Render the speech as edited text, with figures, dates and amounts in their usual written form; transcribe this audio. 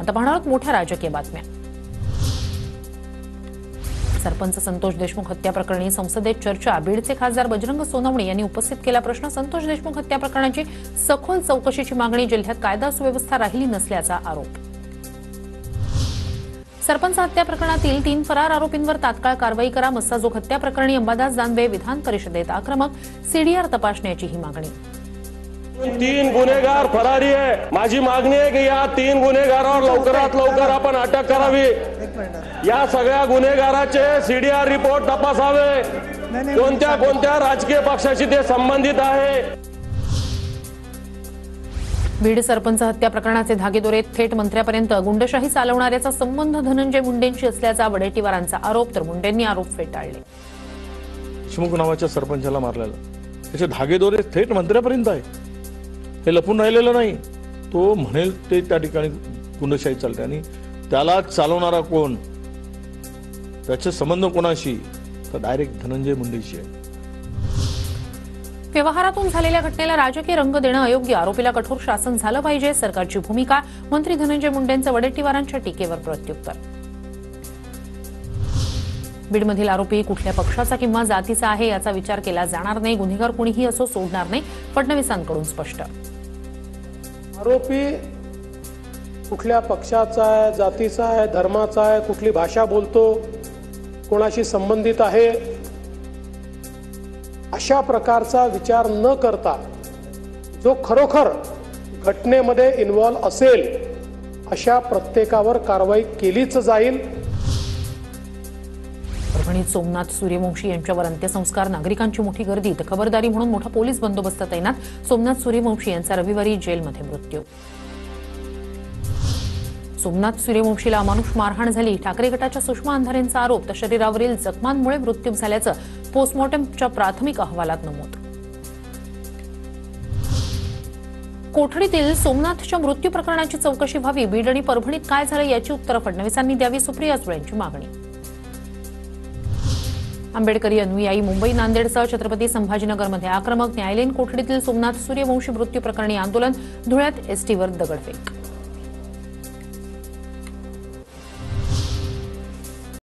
आता पाहणार आहोत मोठ्या राजकीय बातम्या। सरपंच संतोष देशमुख हत्या प्रकरणी संसदेत चर्चा। बीडचे खासदार बजरंग सोनवणे यांनी उपस्थित केला प्रश्न। संतोष देशमुख हत्या प्रकरणाची सखोल चौकशीची मागणी। जिल्ह्यात कायदा सुव्यवस्था राहिली नसल्याचा आरोप। सरपंच हत्या प्रकरणातील 3 फरार आरोपींवर तात्काळ कारवाई करा। मस्साजोग हत्या प्रकरणी अंबादास दानवे विधान परिषदेत आक्रमक। सीडीआर तपासण्याची ही मागणी। 3 गुन्हेगार फरारी आहे। माझी मागणी आहे की या 3 गुन्हेगारांवर लवकरात लवकर आपण अटक करावी। या सगळ्या गुन्हेगाराचे सीडीआर रिपोर्ट तपासावे। कोणत्या राजकीय पक्षाशी ते संबंधित आहे। बीड सरपंच हत्या प्रकरणाचे धागेदोरे थेट मंत्र्यापर्यंत। गुंडशाही चालवणाऱ्याचा संबंध धनंजय मुंडेंशी असल्याचा वडेट्टीवारांचा आरोप, तर मुंडेंनी आरोप फेटाळले। देशमुख नावाच्या सरपंचाला मारलेला त्याचे धागेदोरे थेट मंत्र्यापर्यंत आहे। हे लपून राहिलेलं नाही। तो म्हणेल ते त्या ठिकाणी गुंडशाही चालते आणि त्याला चालवणारा कोण, त्याचे संबंध कोणाशी, तर डायरेक्ट धनंजय मुंडेशी आहे। व्यवहारातून झालेल्या घटनेला राजकीय रंग देणं अयोग्य। आरोपीला कठोर शासन झालं पाहिजे, सरकारची भूमिका। मंत्री धनंजय मुंडेंचं वडेट्टीवारांच्या टीकेवर प्रत्युत्तर। बीडमधील आरोपी कुठल्या पक्षाचा किंवा जातीचा आहे याचा विचार केला जाणार नाही। गुन्हेगार कोणीही असो सोडणार नाही, फडणवीसांकडून स्पष्ट। आरोपी कुठल्या पक्षाचा आहे, जातीचा आहे, धर्माचा आहे, कुठली भाषा बोलतो, कोणाशी संबंधित आहे, अशा प्रकारचा विचार न करता जो खरोखर घटनेमध्ये इन्व्हॉल्व असेल अशा प्रत्येकावर कारवाई केलीच जाईल। परभणीत सोमनाथ सूर्यवंशी यांच्यावर अंत्यसंस्कार। नागरिकांची मोठी गर्दी, तर खबरदारी म्हणून मोठा पोलीस बंदोबस्त तैनात। सोमनाथ सूर्यवंशी यांचा रविवारी जेलमध्ये मृत्यू। सोमनाथ सूर्यवंशीला अमानुष मारहाण झाली। ठाकरे गटाच्या सुषमा अंधारेंचा आरोप, तर शरीरावरील जखमांमुळे मृत्यू झाल्याचं पोस्टमॉर्टमच्या प्राथमिक अहवालात नमूद। कोठडीतील सोमनाथच्या मृत्यू प्रकरणाची चौकशी व्हावी। बीड आणि परभणीत काय झालं याची उत्तरं फडणवीसांनी द्यावी, सुप्रिया सुळेंची मागणी। आंबेडकरी अनुयायी मुंबई नांदेडसह छत्रपती संभाजीनगरमध्ये आक्रमक। न्यायालयीन कोठडीतील सोमनाथ सूर्यवंशी मृत्यू प्रकरणी आंदोलन। धुळ्यात एसटीवर दगडफेक।